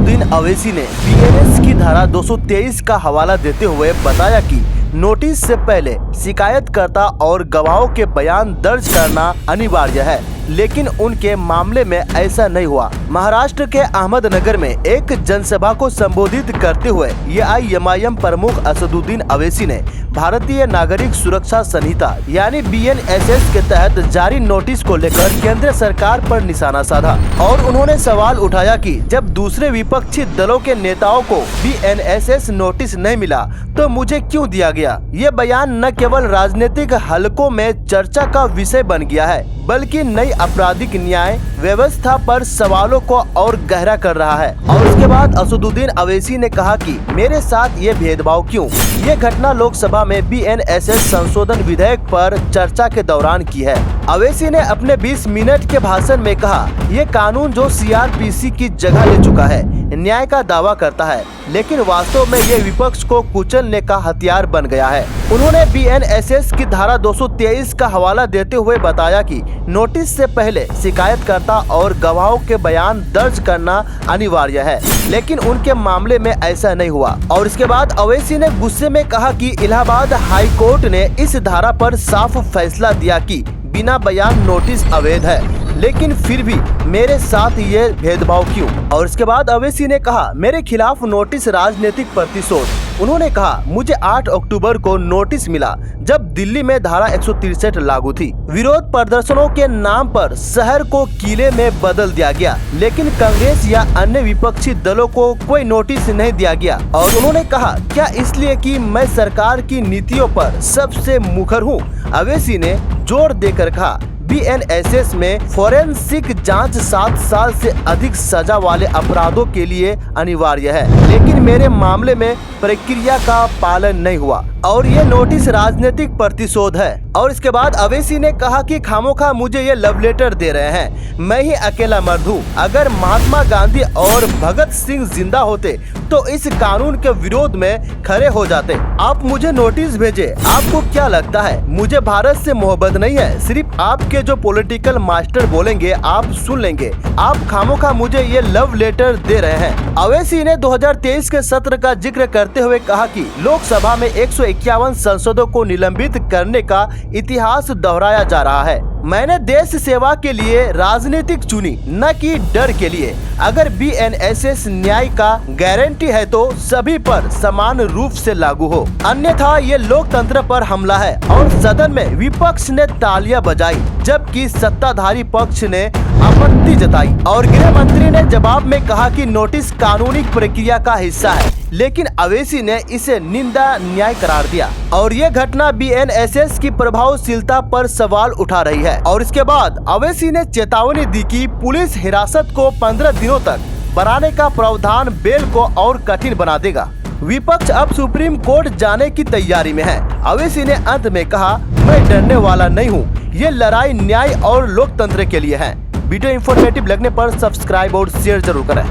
असदुद्दीन अवैसी ने बीएनएस की धारा 223 का हवाला देते हुए बताया कि नोटिस से पहले शिकायतकर्ता और गवाहों के बयान दर्ज करना अनिवार्य है, लेकिन उनके मामले में ऐसा नहीं हुआ। महाराष्ट्र के अहमदनगर में एक जनसभा को संबोधित करते हुए एआईएमआईएम प्रमुख असदुद्दीन अवैसी ने भारतीय नागरिक सुरक्षा संहिता यानी बीएनएसएस के तहत जारी नोटिस को लेकर केंद्र सरकार पर निशाना साधा और उन्होंने सवाल उठाया कि जब दूसरे विपक्षी दलों के नेताओं को बीएनएसएस नोटिस नहीं मिला तो मुझे क्यों दिया गया। ये बयान न केवल राजनीतिक हलकों में चर्चा का विषय बन गया है, बल्कि नई आपराधिक न्याय व्यवस्था पर सवालों को और गहरा कर रहा है। और उसके बाद असदुद्दीन अवैसी ने कहा कि मेरे साथ ये भेदभाव क्यों। ये घटना लोकसभा में बीएनएसएस संशोधन विधेयक पर चर्चा के दौरान की है। अवैसी ने अपने 20 मिनट के भाषण में कहा, ये कानून जो सीआरपीसी की जगह ले चुका है न्याय का दावा करता है, लेकिन वास्तव में ये विपक्ष को कुचलने का हथियार बन गया है। उन्होंने बीएनएसएस की धारा 223 का हवाला देते हुए बताया कि नोटिस से पहले शिकायतकर्ता और गवाहों के बयान दर्ज करना अनिवार्य है, लेकिन उनके मामले में ऐसा नहीं हुआ। और इसके बाद अवैसी ने गुस्से में कहा कि इलाहाबाद हाई कोर्ट ने इस धारा पर साफ फैसला दिया कि बिना बयान नोटिस अवैध है, लेकिन फिर भी मेरे साथ ये भेदभाव क्यों। और इसके बाद अवैसी ने कहा, मेरे खिलाफ नोटिस राजनीतिक प्रतिशोध। उन्होंने कहा, मुझे 8 अक्टूबर को नोटिस मिला जब दिल्ली में धारा 163 लागू थी। विरोध प्रदर्शनों के नाम पर शहर को किले में बदल दिया गया, लेकिन कांग्रेस या अन्य विपक्षी दलों को कोई नोटिस नहीं दिया गया। और उन्होंने कहा, क्या इसलिए कि मैं सरकार की नीतियों पर सबसे मुखर हूँ। अवैसी ने जोर देकर कहा, बीएनएसएस में फोरेंसिक जांच 7 साल से अधिक सजा वाले अपराधों के लिए अनिवार्य है, लेकिन मेरे मामले में प्रक्रिया का पालन नहीं हुआ और ये नोटिस राजनीतिक प्रतिशोध है। और इसके बाद अवैसी ने कहा कि खामोखा मुझे ये लव लेटर दे रहे हैं, मैं ही अकेला मर्द हूँ। अगर महात्मा गांधी और भगत सिंह जिंदा होते तो इस कानून के विरोध में खड़े हो जाते। आप मुझे नोटिस भेजे। आपको क्या लगता है मुझे भारत से मोहब्बत नहीं है? सिर्फ आपके जो पॉलिटिकल मास्टर बोलेंगे आप सुन लेंगे। आप खामोखा मुझे ये लव लेटर दे रहे हैं। अवैसी ने 2023 के सत्र का जिक्र करते हुए कहा कि लोकसभा में 151 सांसदों को निलंबित करने का इतिहास दोहराया जा रहा है। मैंने देश सेवा के लिए राजनीतिक चुनी, न कि डर के लिए। अगर बीएनएसएस न्याय का गारंटी है तो सभी पर समान रूप से लागू हो, अन्यथा ये लोकतंत्र पर हमला है। और सदन में विपक्ष ने तालियां बजाई जबकि सत्ताधारी पक्ष ने आपत्ति जताई। और गृह मंत्री ने जवाब में कहा कि नोटिस कानूनी प्रक्रिया का हिस्सा है, लेकिन अवैसी ने इसे निंदा न्याय करार दिया। और ये घटना बीएनएसएस की प्रभावशीलता पर सवाल उठा रही है। और इसके बाद अवैसी ने चेतावनी दी कि पुलिस हिरासत को 15 दिनों तक बढ़ाने का प्रावधान बेल को और कठिन बना देगा। विपक्ष अब सुप्रीम कोर्ट जाने की तैयारी में है। अवैसी ने अंत में कहा, मैं डरने वाला नहीं हूँ, ये लड़ाई न्याय और लोकतंत्र के लिए है। वीडियो इंफॉर्मेटिव लगने पर सब्सक्राइब और शेयर जरूर करें।